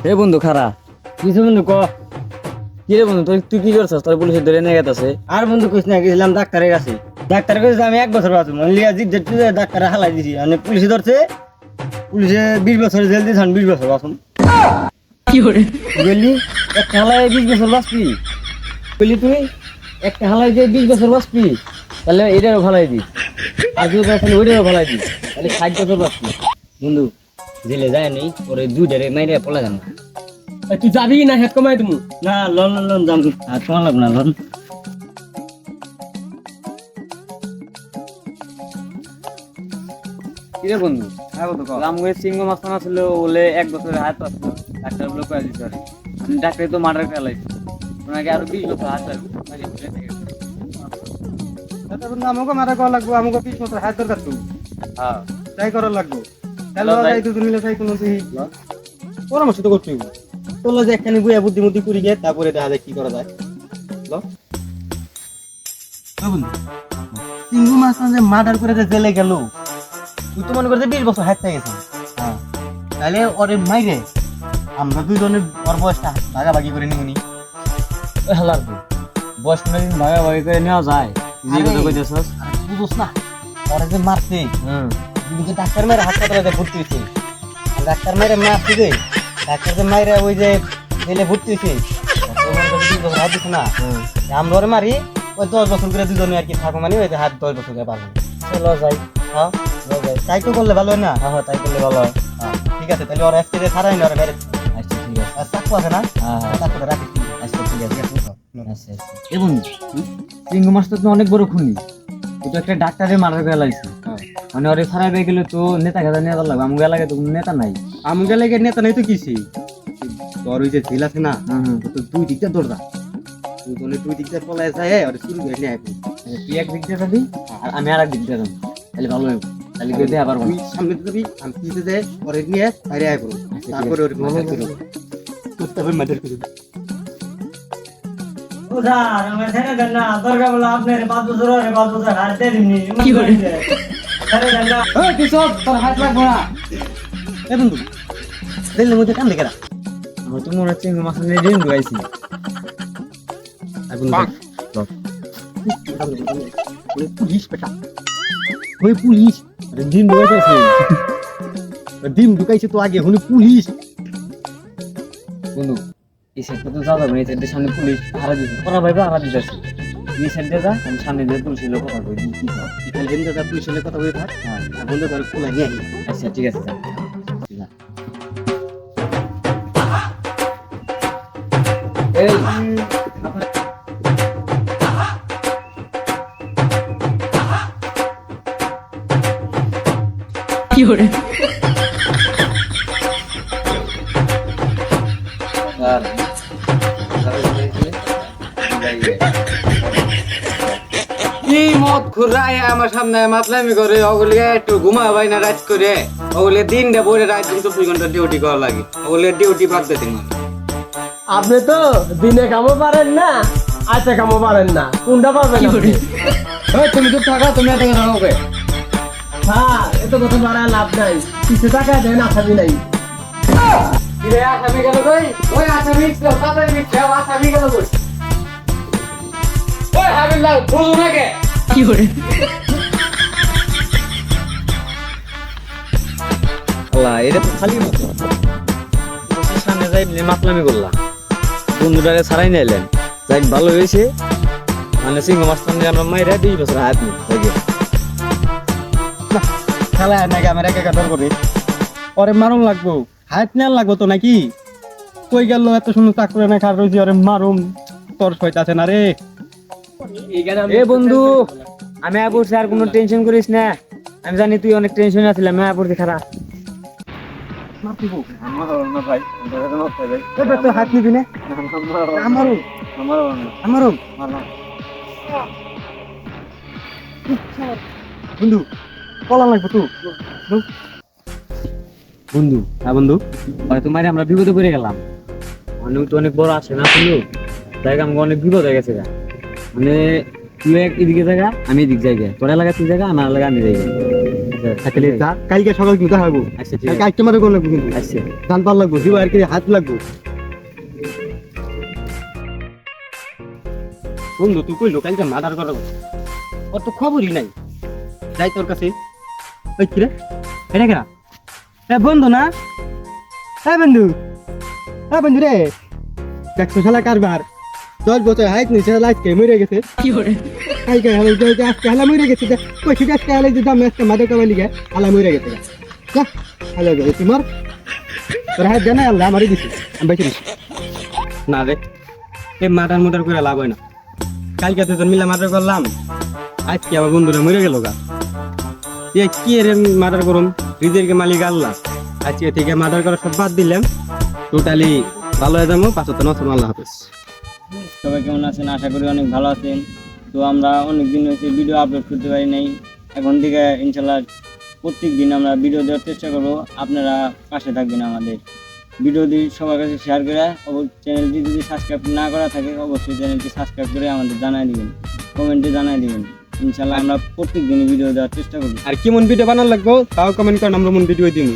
হে বন্ধু খারা কিছু বন্ধু ক। কি রে বন্ধু তুই কি করছিস তোর পুলিশে ধরে নিয়ে গেছে? আর বন্ধু কইস না, গেছিলাম ডাক্তারের কাছে। ডাক্তারের কাছে আমি 1 বছর বাঁচবো লিয়া জিদ ডাক্তারে হালাই দিছি, মানে পুলিশে ধরছে। পুলিশে 20 বছর জেল দিয়েছে, 20 বছর বাঁচুন। কি করে বললি একটা হালায় 20 বছর বাঁচবি? বললি তুই একটা হালায় যে 20 বছর বাঁচবি, তাহলে এটারও ভালাই দিস। আর যদি তাহলে ওইটারও ভালাই দিস, তাহলে 60 বছর বাঁচবি। বন্ধু জেলে যায় নেই, ওরে দুইটারে মাইরে পলা যান। তুই যাবি না হেড কমাই তুমি? না লন লন লন যাম, আর তোমার লাগবে না লন। কি রে বন্ধু রামগড়ের সিংহ মাস্তানা ছিল বলে 1 বছরের হাত আসলো, ডাক্তার বলে কয়ে দিতে পারে ডাক্তার তো মার্ডার ফেলাইছে, ওনাকে আরো 20 বছর হাত আসবে। আমাকে মারা করা লাগবো, আমাকে 20 বছর হাত দরকার তো। হ্যাঁ তাই করা লাগবো। তাহলে তাই। তাই দুজন মিলে তাই কোনো তুই পরামর্শ তো করতে হইব। তোলা যে একখানি বইয়া বুদ্ধিমতি করি গে, তারপরে দেখা যায় কি করা যায়। সিংহু মাছ যে মার্ডার করে যে জেলে গেল, তুই তো মনে করে 20 বছর হাত থেকে গেছে। হ্যাঁ তাহলে ওরে মাইরে আমরা দুইজনের ওর বয়সটা ভাগাভাগি করে নিবনি। ওই হালার তো বয়স কোনদিন ভাগাভাগি করে নেওয়া যায়? যে কথা কইতেছস বুঝোস না, ওরে যে মারছে হুম কিন্তু ডাক্তার মেরে হাসপাতালে ভর্তি হয়েছে। ডাক্তার মেরে মারছে যে ডাক্তার যে মাইরে ওই যে জেলে ভর্তি হয়েছে, হাত দিচ্ছে না। আমরা ওরে মারি ওই 10 বছর করে দুজনে আর কি থাকো, মানে ওই যে হাত 10 বছর করে পারবো। চলো যাই। হ্যাঁ যাই, তাই তো করলে ভালো হয় না? হ্যাঁ হ্যাঁ তাই করলে ভালো হয়। হ্যাঁ ঠিক আছে, তাহলে ওর আজকে ছাড়াই না ওরা বাইরে। আচ্ছা ঠিক আছে। আর চাকু আছে না? হ্যাঁ হ্যাঁ চাকুটা রাখিস। আচ্ছা ঠিক আছে। আচ্ছা আচ্ছা এ বন্ধু সিংহ মাস্টার তো অনেক বড় খুনি, ও তো একটা ডাক্তারের মার্ডার করে লাইছে। মানে ওরে ছাড়াই পেয়ে গেলে তো নেতা খেতা নিয়ে লাগবে, আমাকে এলাকায় তো কোনো নেতা নাই। আমাকে লাগে নেতা নাই তো কিসে, তোর ওই যে জেল আছে না, হুম তো দুই দিকটা দৌড়া, দুই দিকটা পলায় যায় আর শুরু করে নিয়ে আসবো। তুই এক দিক দিয়ে যাবি আর আমি আর এক দিক দিয়ে যাবো, তাহলে ভালো হবে। তাহলে কেউ দেয়া পারবো তুই না। সামনে যাবি, আমি পিছিয়ে যাই, পরে নিয়ে বাইরে আয় করবো, তারপরে ওর মার্ডার করবো। তারপরে মার্ডার করবো। এ বন্ধু, জেলের মধ্যে কান লেগে আমার তো মনে হচ্ছে সিংহ মাস্টার নিয়ে দিন ঢুকাইছি। পুলিশ বেটা, ওই পুলিশ ডিম ঢুকাইছে, ডিম ঢুকাইছে তো আগে, হলে পুলিশ। বন্ধু এই সাইডটা তো যাওয়া যাবে না, এই সাইডের সামনে পুলিশ হারা দিচ্ছে, ওরা ভাই হারা দিতেছে। এই সাইড দিয়ে যা, আমি সামনে দিয়ে পুলিশের লোক কথা কই দিই কি হয়। এখানে জেনে যা পুলিশের কথা বলে থাক, হ্যাঁ আর বন্ধু করে খোলা নিয়ে আই। আচ্ছা ঠিক আছে যা। যা। এই কি করে আর কি মত ঘুরায় আমার সামনে মাতলামি করে, ওগুলি একটু ঘুমাবাই না রাত করে, ওগুলি দিনটা বলে রাত দিন 24 ঘন্টা ডিউটি করা লাগে, ওগুলি ডিউটি বাদ দিতে মানে। আপনি তো দিনে কামও পারেন না, আচ্ছা কামও পারেন না, কোনটা পাবেন আপনি? তুমি তো টাকা তুমি এত কথা হবে। হ্যাঁ এত কথা বাড়া লাভ নাই, কিছু টাকা দেন আসামি নাই। কিরে আসামি গেল কই? ওই আসামি ছিল তাদের মিথ্যা, আসামি গেল কই? ওই হাবিল্লাহ বুঝু না কে? কি করে আল্লাহ এটা তো খালি মতো পুলিশের সামনে যাই মাতলামি করলাম, বন্ধুটাকে ছাড়াই নিলেন, যাই ভালো হয়েছে। মানে সিংহ মাস্টার নিয়ে আমরা মাইরা 20 বছর হাত নিই খেলা নাকি আমার একা একা করে ওরে মারুন লাগবো, হাত নেওয়ার লাগবো তো নাকি? কই গেল এত সুন্দর চাকরি না খার রয়েছি, ওরে মারুম তোর সইতে আছে না রে। এ বন্ধু আমি পড়ছি, আর কোনো টেনশন করিস না, আমি জানি তুই অনেক টেনশন আছিলাম, আমি পড়ছি খারাপ। হাত নিবি না? আমারও আমারও বন্ধু পলা লাগবো তো বন্ধু হ্যাঁ বন্ধু হয়তো মারে আমরা বিপদে পড়ে গেলাম, অনেক তো অনেক বড় আসে না শুনলো, জায়গা আমাকে অনেক বিপদ হয়ে গেছে। মানে তুই এদিকে জায়গা আমি এদিক জায়গা, তোর এলাকা তুই জায়গা আমার এলাকা আমি জায়গা। তাহলে যা কালকে সকাল কিন্তু দেখাবো আচ্ছা ঠিক কালকে আছে আইটেম মারা কোন লাগবে কিন্তু আচ্ছা ধান পাল লাগবো জিও আর কি হাত লাগবো বন্ধু তুই কইলো কালকে মার্ডার করব ওর তো খবরই নাই যাই তোর কাছে ওই কি রে এটা কেনা এ বন্ধু না হ্যাঁ বন্ধু রে দেখছো শালা কারবার 10 বছর হাইট নিছে লাইটকে মরে গেছে কি করে কালকে আজকে হালা মরে গেছে কইছি আজকে হালা যে দাম আজকে মাদক কামালি গে হালা মরে গেছে যা হালা গে তোমার তোর হাত জানা আল্লাহ আমারই দিছি আমি বাইতে দিছি না রে এই মার্ডার করে লাভ হয় না কালকে তো মিলা মার্ডার করলাম আজকে আমার বন্ধুরা মরে গেল গা এ কি রে মার্ডার করুম রিজেরকে মালিক আল্লাহ আজকে থেকে মার্ডার করা সব বাদ দিলাম টোটালি ভালো হয়ে যাবো পাঁচ তো নতুন আল্লাহ হাফেজ সবাই কেমন আছেন আশা করি অনেক ভালো আছেন তো আমরা অনেক দিন হয়েছে ভিডিও আপলোড করতে পারি নাই এখন থেকে ইনশাল্লাহ প্রত্যেক দিন আমরা ভিডিও দেওয়ার চেষ্টা করবো আপনারা পাশে থাকবেন আমাদের ভিডিওটি সবার কাছে শেয়ার করে চ্যানেলটি যদি সাবস্ক্রাইব না করা থাকে অবশ্যই চ্যানেলটি সাবস্ক্রাইব করে আমাদের জানাই দিবেন কমেন্টে জানাই দিবেন ইনশাল্লাহ আমরা প্রত্যেক দিনই ভিডিও দেওয়ার চেষ্টা করব আর কেমন ভিডিও বানানো লাগবে তাও কমেন্ট করেন আমরা মন ভিডিও দিই